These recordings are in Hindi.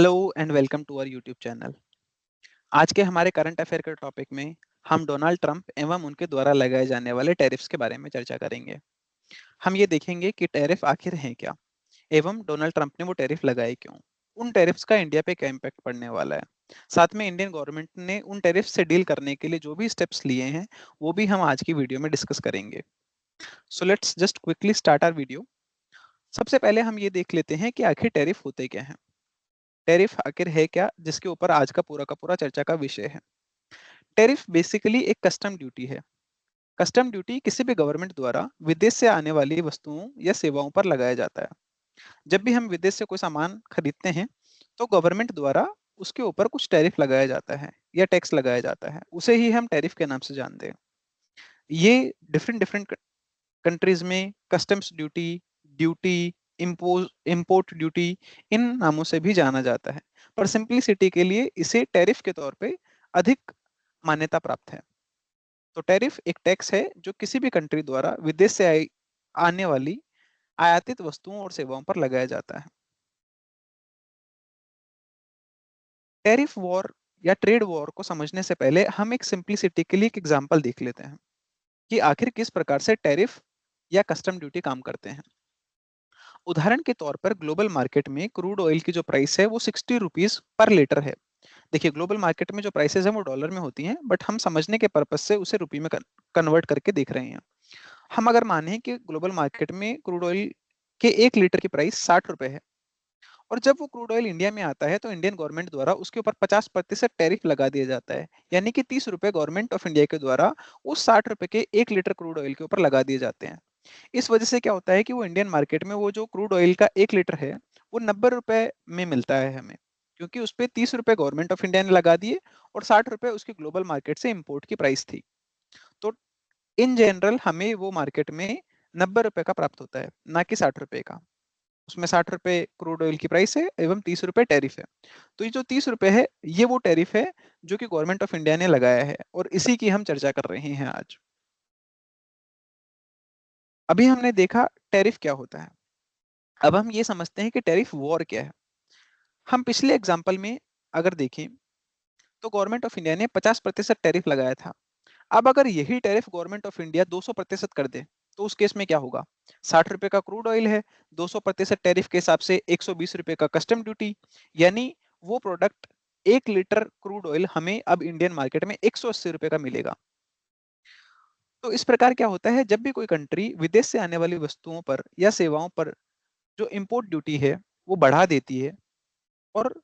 Hello and welcome to our YouTube channel. आज के हमारे करंट अफेयर के टॉपिक में हम डोनाल्ड ट्रंप एवं उनके द्वारा लगाए जाने वाले टैरिफ्स के बारे में चर्चा करेंगे। हम ये देखेंगे कि टैरिफ आखिर हैं क्या एवं डोनाल्ड ट्रंप ने वो टैरिफ लगाए क्यों, उन टैरिफ्स का इंडिया पे क्या इम्पैक्ट पड़ने वाला है। साथ में इंडियन गवर्नमेंट ने उन टैरिफ से डील करने के लिए जो भी स्टेप्स लिए हैं वो भी हम आज की वीडियो में डिस्कस करेंगे। So let's just quickly start our video. सबसे पहले हम ये देख लेते हैं कि आखिर टैरिफ होते क्या हैं। टैरिफ आखिर है क्या, जिसके ऊपर आज का पूरा चर्चा का विषय है। टैरिफ बेसिकली एक कस्टम ड्यूटी है। कस्टम ड्यूटी किसी भी गवर्नमेंट द्वारा विदेश से आने वाली वस्तुओं या सेवाओं पर लगाया जाता है। जब भी हम विदेश से कोई सामान खरीदते हैं तो गवर्नमेंट द्वारा उसके ऊपर कुछ टैरिफ लगाया जाता है या टैक्स लगाया जाता है, उसे ही हम टैरिफ के नाम से जानते हैं। ये डिफरेंट डिफरेंट कंट्रीज में customs duty, duty, impose, import duty, इन नामों से भी जाना जाता है। पर सिंपलिसिटी के लिए इसे टैरिफ के तौर पे अधिक मान्यता प्राप्त है। तो टैरिफ एक टैक्स है जो किसी भी कंट्री द्वारा विदेश से आने वाली आयातित वस्तुओं और सेवाओं पर लगाया जाता है। टैरिफ वॉर या ट्रेड वॉर को समझने से पहले हम एक सिंपलिसिटी के लिए एक एग्जांपल देख लेते हैं कि आखिर किस प्रकार से टैरिफ या कस्टम ड्यूटी काम करते हैं। उदाहरण के तौर पर ग्लोबल मार्केट में क्रूड ऑयल की जो प्राइस है वो 60 रुपीज पर लीटर है। देखिए, ग्लोबल मार्केट में जो प्राइसेस है वो डॉलर में होती हैं, बट हम समझने के पर्पज से उसे रुपये में कन्वर्ट करके देख रहे हैं। हम अगर माने कि ग्लोबल मार्केट में क्रूड ऑयल के 1 लीटर की प्राइस 60 रुपए है और जब वो क्रूड ऑयल इंडिया में आता है तो इंडियन गवर्नमेंट द्वारा उसके ऊपर 50% टैरिफ लगा दिया जाता है। यानी कि 30 रुपए गवर्नमेंट ऑफ इंडिया के द्वारा उस 60 रुपए के 1 लीटर क्रूड ऑयल के ऊपर लगा दिए जाते हैं। इस वजह से क्या होता है कि वो इंडियन मार्केट में वो जो क्रूड ऑयल का 1 लीटर है वो 90 रुपए में मिलता है हमें, क्योंकि उस पर 30 रुपए गवर्नमेंट ऑफ इंडिया ने लगा दिए और 60 रुपए उसकी ग्लोबल मार्केट से इम्पोर्ट की प्राइस थी। तो इन जनरल हमें वो मार्केट में 90 रुपए का प्राप्त होता है, ना कि 60 रुपए का। उसमें 60 रुपए क्रूड ऑयल की प्राइस है एवं 30 रुपए टैरिफ है। तो ये जो 30 रुपए है ये वो टैरिफ है जो कि गवर्नमेंट ऑफ इंडिया ने लगाया है और इसी की हम चर्चा कर रहे हैं आज। अभी हमने देखा टैरिफ क्या होता है, अब हम ये समझते हैं कि टैरिफ वॉर क्या है। हम पिछले एग्जाम्पल में अगर देखें तो गवर्नमेंट ऑफ इंडिया ने 50% टैरिफ लगाया था। अब अगर यही टैरिफ गवर्नमेंट ऑफ इंडिया 200% कर दे तो उस केस में क्या होगा। 60 रुपए का क्रूड ऑयल है, 200% टैरिफ के हिसाब से 120 रुपए का कस्टम ड्यूटी, यानी वो प्रोडक्ट 1 लीटर क्रूड ऑयल हमें अब इंडियन मार्केट में 180 रुपए का मिलेगा। तो इस प्रकार क्या होता है, जब भी कोई कंट्री विदेश से आने वाली वस्तुओं पर या सेवाओं पर जो इम्पोर्ट ड्यूटी है वो बढ़ा देती है, और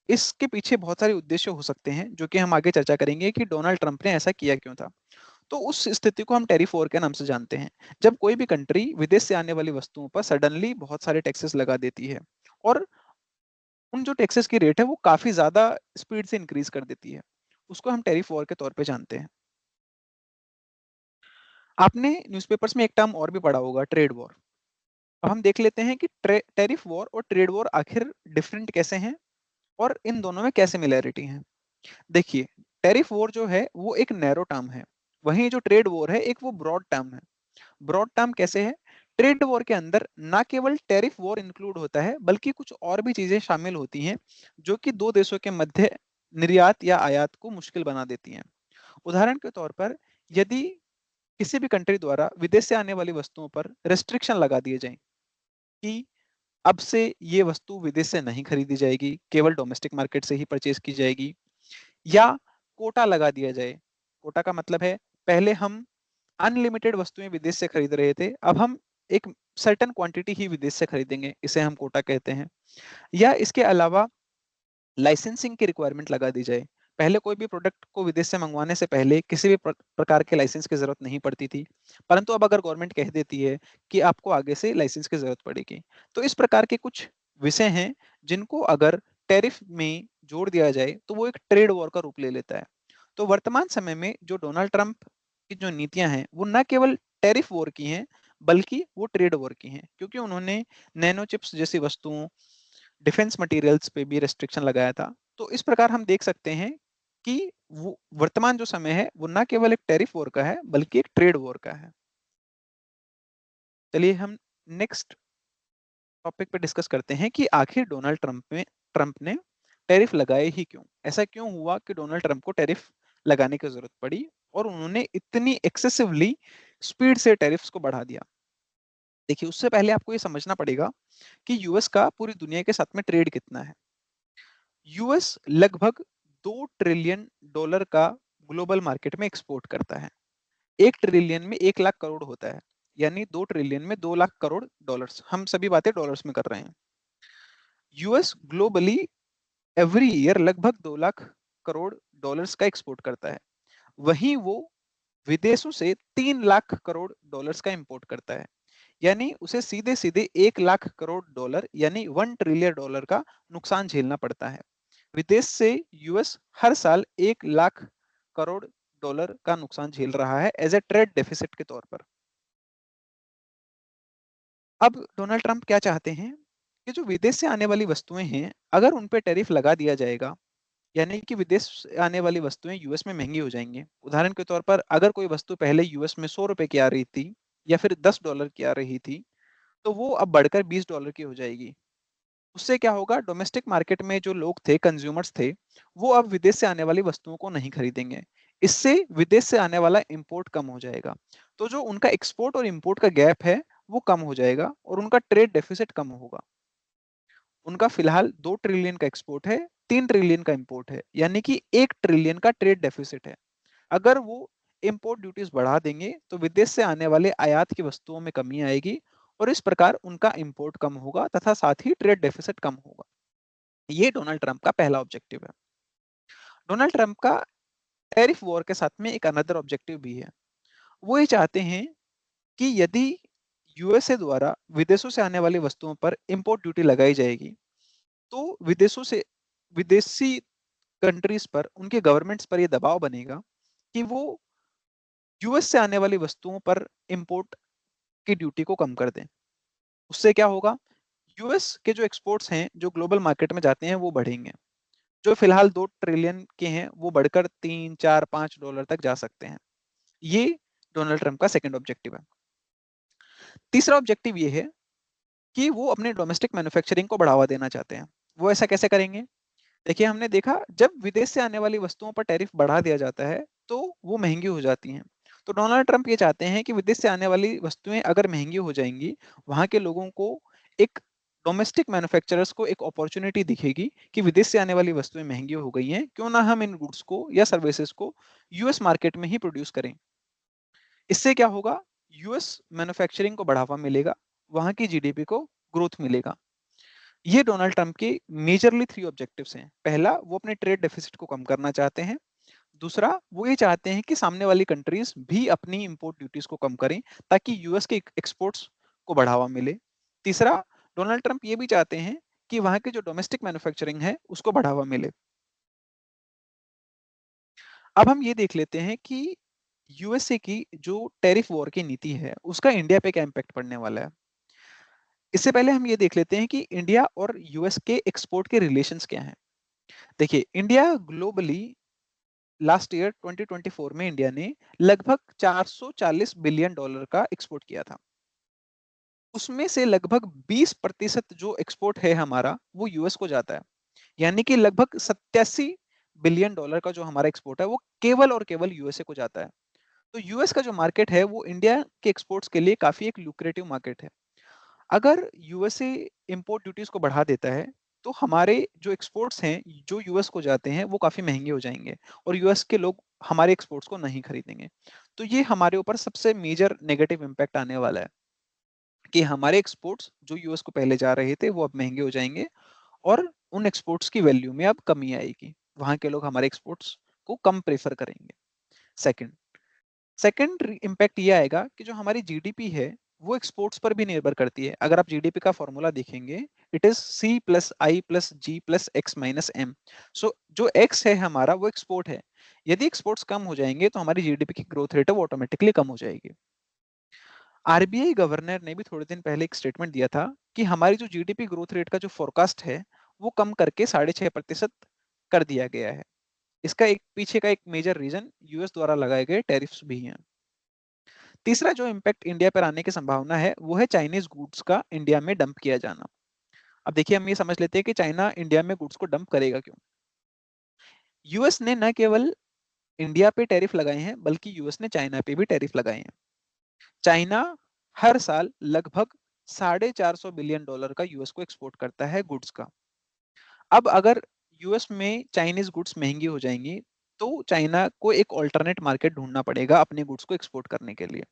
इसके पीछे बहुत सारे उद्देश्य हो सकते हैं जो कि हम आगे चर्चा करेंगे कि डोनाल्ड ट्रंप ने ऐसा किया क्यों था। तो उस स्थिति को हम टैरिफ वॉर के नाम से जानते हैं, जब कोई भी कंट्री विदेश से आने वाली वस्तुओं पर सडनली बहुत सारे टैक्सेस लगा देती है और उन जो टैक्सेस की रेट है वो काफी ज्यादा स्पीड से इंक्रीज कर देती है, उसको हम टैरिफ वॉर के तौर पे जानते हैं। आपने न्यूज़पेपर्स में एक टर्म और भी पढ़ा होगा, ट्रेड वॉर। अब हम देख लेते हैं कि टैरिफ वॉर और ट्रेड वॉर आखिर डिफरेंट कैसे हैं और इन दोनों में कैसे मिलैरिटी है। देखिए, टैरिफ वॉर जो है वो एक नैरो टर्म है, वहीं जो ट्रेड वॉर है एक वो ब्रॉड टर्म है। ब्रॉड टर्म कैसे है, ट्रेड वॉर के अंदर ना केवल टैरिफ वॉर इंक्लूड होता है बल्कि कुछ और भी चीजें शामिल होती हैं जो कि दो देशों के मध्य निर्यात या आयात को मुश्किल बना देती हैं। उदाहरण के तौर पर, यदि किसी भी कंट्री द्वारा विदेश से आने वाली वस्तुओं पर रेस्ट्रिक्शन लगा दिए जाएं कि अब से ये वस्तु विदेश से नहीं खरीदी जाएगी, केवल डोमेस्टिक मार्केट से ही परचेज की जाएगी, या कोटा लगा दिया जाए। कोटा का मतलब है, पहले हम अनलिमिटेड वस्तुएं विदेश से खरीद रहे थे, अब हम एक सर्टेन क्वांटिटी ही विदेश से खरीदेंगे, इसे हम कोटा कहते हैं। या इसके अलावा लाइसेंसिंग की रिक्वायरमेंट लगा दी जाए। पहले कोई भी प्रोडक्ट को विदेश से मंगवाने से पहले किसी भी प्रकार के लाइसेंस की जरूरत नहीं पड़ती थी, परंतु अब अगर गवर्नमेंट कह देती है कि आपको आगे से लाइसेंस की जरूरत पड़ेगी। तो इस प्रकार के कुछ विषय हैं जिनको अगर टैरिफ में जोड़ दिया जाए तो वो एक ट्रेड वॉर का रूप ले लेता है। तो वर्तमान समय में जो डोनाल्ड ट्रंप की जो नीतियां हैं वो न केवल टैरिफ वॉर की हैं बल्कि वो ट्रेड वॉर की हैं, क्योंकि उन्होंने नैनो चिप्स जैसी वस्तुओं, डिफेंस मटेरियल्स पे भी रेस्ट्रिक्शन लगाया था। तो इस प्रकार हम देख सकते हैं कि वो वर्तमान जो समय है वो ना केवल एक टैरिफ वॉर का है बल्कि एक ट्रेड वॉर का है। चलिए हम नेक्स्ट टॉपिक पे डिस्कस करते हैं कि आखिर डोनाल्ड ट्रंप ने टैरिफ लगाए ही क्यों? ऐसा क्यों हुआ कि डोनाल्ड ट्रंप को टैरिफ लगाने की जरूरत पड़ी और उन्होंने इतनी एक्सेसिवली स्पीड से टैरिफ्स को बढ़ा दिया? देखिए, उससे पहले आपको ये समझना पड़ेगा कि यूएस का पूरी दुनिया के साथ में ट्रेड कितना है। यूएस लगभग 2 ट्रिलियन डॉलर का ग्लोबल मार्केट में एक्सपोर्ट करता है। 1 ट्रिलियन में 1 लाख करोड़ होता है, यानी 2 ट्रिलियन में 2 लाख करोड़ डॉलर्स। हम सभी बातें डॉलर्स में कर रहे हैं। यूएस ग्लोबली एवरी ईयर लगभग 2 लाख करोड़ डॉलर्स का एक्सपोर्ट करता है। वहीं वो विदेशों से 3 लाख करोड़ डॉलर्स का इंपोर्ट करता है, यानी उसे सीधे सीधे 1 लाख करोड़ डॉलर यानी 1 ट्रिलियन डॉलर का नुकसान झेलना पड़ता है। विदेश से यूएस हर साल 1 लाख करोड़ डॉलर का नुकसान झेल रहा है एज ए ट्रेड डेफिसिट के तौर पर। अब डोनाल्ड ट्रंप क्या चाहते हैं कि जो विदेश से आने वाली वस्तुएं हैं, अगर उन पे टैरिफ लगा दिया जाएगा, यानी कि विदेश से आने वाली वस्तुएं यूएस में महंगी हो जाएंगी। उदाहरण के तौर पर अगर कोई वस्तु पहले यूएस में 100 रुपए की आ रही थी या फिर $10 की आ रही थी, तो वो अब बढ़कर $20 की हो जाएगी। उससे क्या होगा, डोमेस्टिक मार्केट में जो लोग थे, कंज्यूमर्स थे, वो अब विदेश से आने वाली वस्तुओं को नहीं खरीदेंगे। इससे विदेश से आने वाला इंपोर्ट कम हो जाएगा। तो जो उनका एक्सपोर्ट और इंपोर्ट का गैप है वो कम हो जाएगा और उनका ट्रेड डेफिसिट कम होगा। उनका फिलहाल 2 ट्रिलियन का एक्सपोर्ट है, 3 ट्रिलियन का इंपोर्ट है, यानी कि 1 ट्रिलियन का ट्रेड डेफिसिट है। अगर वो इंपोर्ट ड्यूटीज बढ़ा देंगे तो विदेश से आने वाले आयात की वस्तुओं में कमी आएगी और इस प्रकार उनका इंपोर्ट कम होगा तथा साथ ही ट्रेड डेफिसिट कम होगा। ये डोनाल्ड ट्रंप का पहला ऑब्जेक्टिव है। डोनाल्ड ट्रंप का टैरिफ वॉर के साथ में एक अनदर ऑब्जेक्टिव भी है। वो ये चाहते हैं कि यदि यूएसए द्वारा विदेशों से आने वाली वस्तुओं पर इंपोर्ट ड्यूटी लगाई जाएगी, तो विदेशों से विदेशी कंट्रीज पर, उनके गवर्नमेंट्स पर यह दबाव बनेगा कि वो यूएस से आने वाली वस्तुओं पर इंपोर्ट की ड्यूटी को कम कर दें। उससे क्या होगा, यूएस के जो एक्सपोर्ट्स हैं जो ग्लोबल मार्केट में जाते हैं वो बढ़ेंगे। जो फिलहाल 2 ट्रिलियन के हैं वो बढ़कर 3, 4, 5 डॉलर तक जा सकते हैं। ये डोनाल्ड ट्रंप का सेकंड ऑब्जेक्टिव है। तीसरा ऑब्जेक्टिव ये है कि वो अपने डोमेस्टिक मैन्युफैक्चरिंग को बढ़ावा देना चाहते हैं। वो ऐसा कैसे करेंगे? देखिए, हमने देखा जब विदेश से आने वाली वस्तुओं पर टैरिफ बढ़ा दिया जाता है तो वो महंगी हो जाती हैं। तो डोनाल्ड ट्रंप ये चाहते हैं कि विदेश से आने वाली वस्तुएं अगर महंगी हो जाएंगी, वहां के लोगों को, एक डोमेस्टिक मैन्युफैक्चरर्स को एक अपॉर्चुनिटी दिखेगी कि विदेश से आने वाली वस्तुएं महंगी हो गई हैं, क्यों ना हम इन गुड्स को या सर्विसेज को यूएस मार्केट में ही प्रोड्यूस करें। इससे क्या होगा, यूएस मैन्युफैक्चरिंग को बढ़ावा मिलेगा, वहां की जीडीपी को ग्रोथ मिलेगा। ये डोनाल्ड ट्रंप के मेजरली 3 ऑब्जेक्टिव्स हैं। पहला, वो अपने ट्रेड डेफिसिट को कम करना चाहते हैं। दूसरा, वो ये चाहते हैं कि सामने वाली कंट्रीज भी अपनी इंपोर्ट ड्यूटीज को कम करें ताकि यूएस के एक्सपोर्ट्स को बढ़ावा मिले। तीसरा, डोनाल्ड ट्रंप ये भी चाहते हैं कि वहां की जो डोमेस्टिक मैन्युफैक्चरिंग है उसको बढ़ावा मिले। अब हम ये देख लेते हैं कि यूएसए की जो टैरिफ वॉर की नीति है उसका इंडिया पे क्या इम्पैक्ट पड़ने वाला है। इससे पहले हम ये देख लेते हैं कि इंडिया और यूएस के एक्सपोर्ट के रिलेशंस क्या हैं। देखिए, इंडिया ग्लोबली लास्ट ईयर 2024 में इंडिया ने लगभग $440 बिलियन का एक्सपोर्ट किया था। उसमें से लगभग 20% जो एक्सपोर्ट है हमारा वो यूएस को जाता है, यानी कि लगभग $87 बिलियन का जो हमारा एक्सपोर्ट है वो केवल और केवल यूएसए को जाता है। तो यूएस का जो मार्केट है वो इंडिया के एक्सपोर्ट्स के लिए काफी एक लुक्रेटिव मार्केट है। अगर यूएसए इंपोर्ट ड्यूटीज को बढ़ा देता है तो हमारे जो एक्सपोर्ट्स हैं जो यूएस को जाते हैं वो काफी महंगे हो जाएंगे और यूएस के लोग हमारे एक्सपोर्ट्स को नहीं खरीदेंगे। तो ये हमारे ऊपर सबसे मेजर नेगेटिव इम्पैक्ट आने वाला है कि हमारे एक्सपोर्ट्स जो यूएस को पहले जा रहे थे वो अब महंगे हो जाएंगे और उन एक्सपोर्ट्स की वैल्यू में अब कमी आएगी। वहां के लोग हमारे एक्सपोर्ट्स को कम प्रेफर करेंगे। सेकंड सेकंड इम्पैक्ट ये आएगा कि जो हमारी जीडीपी है वो एक्सपोर्ट्स पर भी निर्भर करती है। अगर आप जीडीपी का फॉर्मूला देखेंगे, इट इज C+I+G+X-M। सो जो एक्स है हमारा वो एक्सपोर्ट है। यदि एक्सपोर्ट्स कम हो जाएंगे तो हमारी जीडीपी की ग्रोथ रेट है वो ऑटोमेटिकली कम हो जाएगी। आरबीआई गवर्नर ने भी थोड़े दिन पहले एक स्टेटमेंट दिया था कि हमारी जो जीडीपी ग्रोथ रेट का जो फोरकास्ट है वो कम करके 6.5% कर दिया गया है। इसका एक पीछे का एक मेजर रीजन यूएस द्वारा लगाए गए टैरिफ्स भी हैं। तीसरा जो इम्पैक्ट इंडिया पर आने की संभावना है वो है चाइनीज गुड्स का इंडिया में डंप किया जाना। अब देखिए हम ये समझ लेते हैं कि चाइना इंडिया में गुड्स को डंप करेगा क्यों। यूएस ने न केवल इंडिया पे टैरिफ लगाए हैं बल्कि यूएस ने चाइना पे भी टैरिफ लगाए हैं। चाइना हर साल लगभग $450 बिलियन का यूएस को एक्सपोर्ट करता है गुड्स का। अब अगर यूएस में चाइनीज गुड्स महंगी हो जाएंगी तो चाइना को एक ऑल्टरनेट मार्केट ढूंढना पड़ेगा अपने गुड्स को एक्सपोर्ट करने के लिए।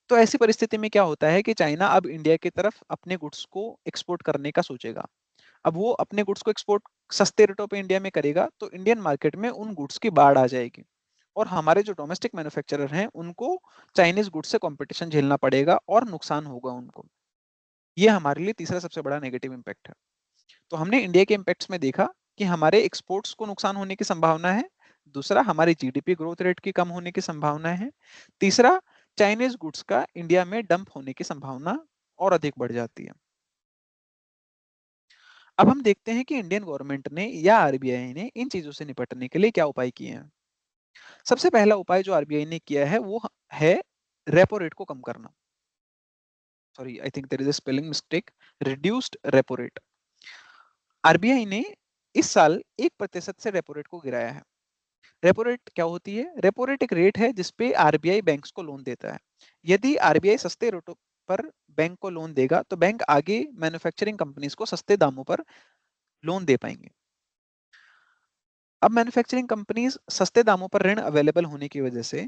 तो ऐसी परिस्थिति में क्या होता है कि चाइना अब इंडिया की तरफ अपने गुड्स को एक्सपोर्ट करने का सोचेगा। अब वो अपने गुड्स को एक्सपोर्ट सस्ते रेटों पे इंडिया में करेगा तो इंडियन मार्केट में उन गुड्स की बाढ़ आ जाएगी और हमारे जो डोमेस्टिक मैन्युफैक्चरर हैं उनको चाइनीज गुड्स से कंपटीशन झेलना पड़ेगा और नुकसान होगा उनको। ये हमारे लिए तीसरा सबसे बड़ा नेगेटिव इम्पैक्ट है। तो हमने इंडिया के इम्पैक्ट्स में देखा कि हमारे एक्सपोर्ट्स को नुकसान होने की संभावना है। दूसरा, हमारी जीडीपी ग्रोथ रेट की कम होने की संभावना है। तीसरा, चाइनीज गुड्स का इंडिया में डंप होने की संभावना और अधिक बढ़ जाती है। अब हम देखते हैं कि इंडियन गवर्नमेंट ने या आरबीआई ने इन चीजों से निपटने के लिए क्या उपाय किए हैं। सबसे पहला उपाय जो आरबीआई ने किया है वो है रेपो रेट को कम करना। Sorry, I think there is a spelling mistake. Reduced repo rate. RBI ने इस साल 1% से रेपो रेट को गिराया है। रेपो रेट क्या होती है? रेपो रेट एक रेट है जिसपे आरबीआई बैंक्स को लोन देता है। यदि आरबीआई सस्ते रेटों पर बैंक को लोन देगा तो बैंक आगे मैन्युफैक्चरिंग कंपनीज को सस्ते दामों पर लोन दे पाएंगे। अब मैन्युफैक्चरिंग कंपनीज सस्ते दामों पर ऋण अवेलेबल होने की वजह से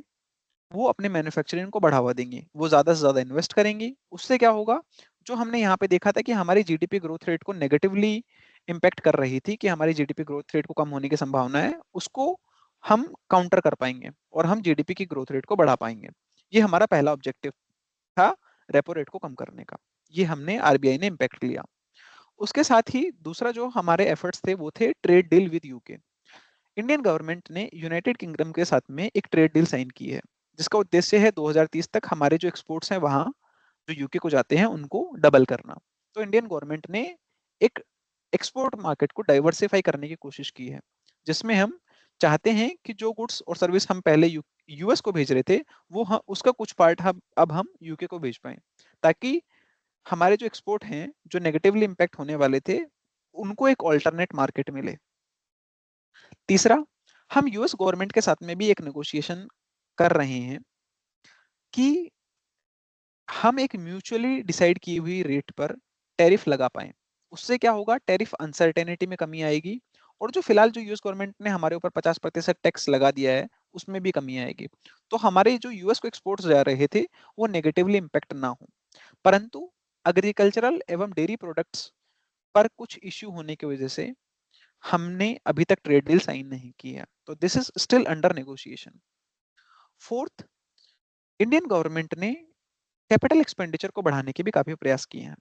वो अपने मैन्युफैक्चरिंग को बढ़ावा देंगी, वो ज्यादा से ज्यादा इन्वेस्ट करेंगी। उससे क्या होगा, जो हमने यहाँ पे देखा था कि हमारी जीडीपी ग्रोथ रेट को नेगेटिवली इम्पैक्ट कर रही थी, कि हमारी जीडीपी ग्रोथ रेट को कम होने की संभावना है, उसको हम काउंटर कर पाएंगे और हम जीडीपी की ग्रोथ रेट को बढ़ा पाएंगे। ये हमारा पहला ऑब्जेक्टिव था, रेपो रेट को कम करने का। ये हमने आरबीआई ने इम्पैक्ट लिया। उसके साथ ही दूसरा जो हमारे एफर्ट्स थे वो थे trade deal with UK. Indian government ने यूनाइटेड किंगडम के साथ में एक ट्रेड डील साइन की है जिसका उद्देश्य है 2030 तक हमारे जो एक्सपोर्ट्स हैं वहां जो यूके को जाते हैं उनको डबल करना। तो इंडियन गवर्नमेंट ने एक एक्सपोर्ट मार्केट को डाइवर्सिफाई करने की कोशिश की है, जिसमें हम चाहते हैं कि जो गुड्स और सर्विस हम पहले यूएस को भेज रहे थे वो उसका कुछ पार्ट हम अब हम यूके को भेज पाए, ताकि हमारे जो एक्सपोर्ट हैं जो नेगेटिवली इम्पैक्ट होने वाले थे उनको एक ऑल्टरनेट मार्केट मिले। तीसरा, हम यूएस गवर्नमेंट के साथ में भी एक नेगोशिएशन कर रहे हैं कि हम एक म्यूचुअली डिसाइड की हुई रेट पर टैरिफ लगा पाए। उससे क्या होगा, टैरिफ अनसर्टेनिटी में कमी आएगी और जो फिलहाल जो यूएस गवर्नमेंट ने हमारे ऊपर 50% टैक्स लगा दिया है उसमें भी कमी आएगी। तो हमारे जो यूएस को एक्सपोर्ट्स जा रहे थे वो नेगेटिवली इम्पैक्ट ना हो। परंतु एग्रीकल्चरल एवं डेयरी प्रोडक्ट्स पर कुछ इश्यू होने की वजह से हमने अभी तक ट्रेड डील साइन नहीं की है, तो this is still under negotiation. Fourth, Indian government ने कैपिटल एक्सपेंडिचर को बढ़ाने के भी काफी प्रयास किए हैं।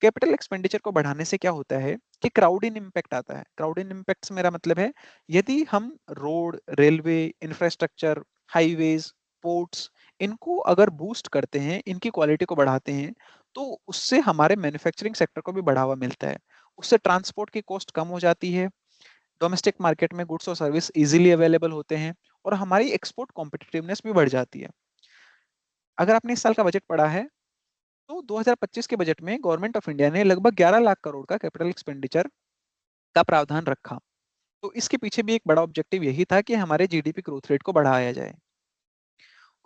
कैपिटल एक्सपेंडिचर को बढ़ाने से क्या होता है कि क्राउड इन इम्पैक्ट आता है। क्राउड इन इम्पैक्ट से मेरा मतलब है, यदि हम road, railway, infrastructure, highways, ports, इनको अगर बूस्ट करते हैं, इनकी क्वालिटी को बढ़ाते हैं, तो उससे हमारे मैन्युफैक्चरिंग सेक्टर को भी बढ़ावा मिलता है। उससे ट्रांसपोर्ट की कॉस्ट कम हो जाती है, डोमेस्टिक मार्केट में गुड्स और सर्विस इजीली अवेलेबल होते हैं और हमारी एक्सपोर्ट कॉम्पिटिटिवनेस भी बढ़ जाती है। अगर आपने इस साल का बजट पढ़ा है तो 2025 के बजट में गवर्नमेंट ऑफ इंडिया ने लगभग 11 लाख करोड़ का कैपिटल एक्सपेंडिचर का प्रावधान रखा। तो इसके पीछे भी एक बड़ा ऑब्जेक्टिव यही था कि हमारे जीडीपी ग्रोथ रेट को बढ़ाया जाए।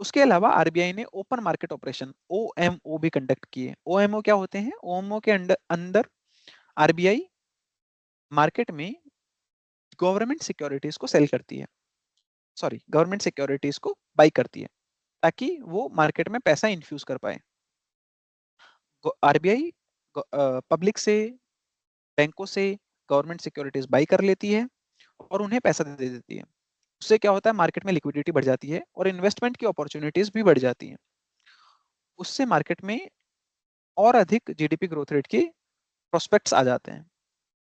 उसके अलावा आरबीआई ने ओपन मार्केट ऑपरेशन ओएमओ भी कंडक्ट किए। ओएमओ क्या होते हैं? ओएमओ के अंदर अंदर आरबीआई मार्केट में गवर्नमेंट सिक्योरिटीज को सेल करती है, सॉरी गवर्नमेंट सिक्योरिटीज को बाई करती है, ताकि वो मार्केट में पैसा इन्फ्यूज कर पाए। आरबीआई पब्लिक से, बैंकों से गवर्नमेंट सिक्योरिटीज बाई कर लेती है और उन्हें पैसा दे देती है। उससे क्या होता है, मार्केट में लिक्विडिटी बढ़ जाती है और इन्वेस्टमेंट की अपॉर्चुनिटीज भी बढ़ जाती हैं। उससे मार्केट में और अधिक जीडीपी ग्रोथ रेट की प्रोस्पेक्ट्स आ जाते हैं।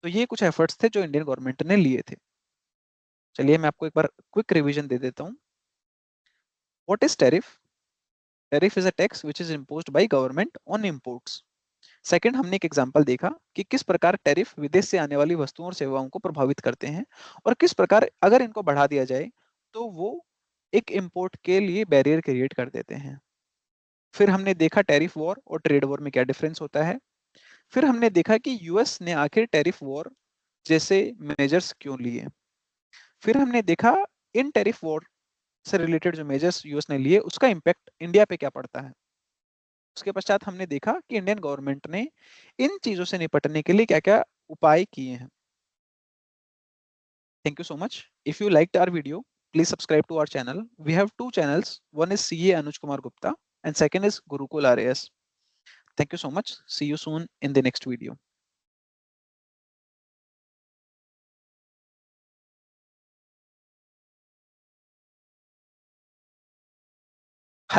तो ये कुछ एफर्ट्स थे जो इंडियन गवर्नमेंट ने लिए थे। चलिए मैं आपको एक बार क्विक रिवीजन दे देता हूँ। What is tariff? Tariff is a tax which is imposed by government on imports. Second, हमने एक एग्जांपल देखा कि किस प्रकार टैरिफ विदेश से आने वाली वस्तुओं और सेवाओं को प्रभावित करते हैं और किस प्रकार अगर इनको बढ़ा दिया जाए तो वो एक इंपोर्ट के लिए बैरियर क्रिएट कर देते हैं। फिर हमने देखा टैरिफ वॉर और ट्रेड वॉर में क्या डिफरेंस होता है। फिर हमने देखा कि यूएस ने आखिर टैरिफ वॉर जैसे मेजर्स क्यों लिए। फिर हमने देखा इन टैरिफ वॉर से रिलेटेड जो मेजर्स यूएस ने लिए उसका इम्पैक्ट इंडिया पे क्या पड़ता है। उसके पश्चात हमने देखा कि इंडियन गवर्नमेंट ने इन चीजों से निपटने के लिए क्या-क्या उपाय किए हैं। Thank you so much. If you liked our video, please subscribe to our channel. We have two channels. One is CA Anuj Kumar Gupta and second is Gurukul RAS. Thank you so much. See you soon in the next video.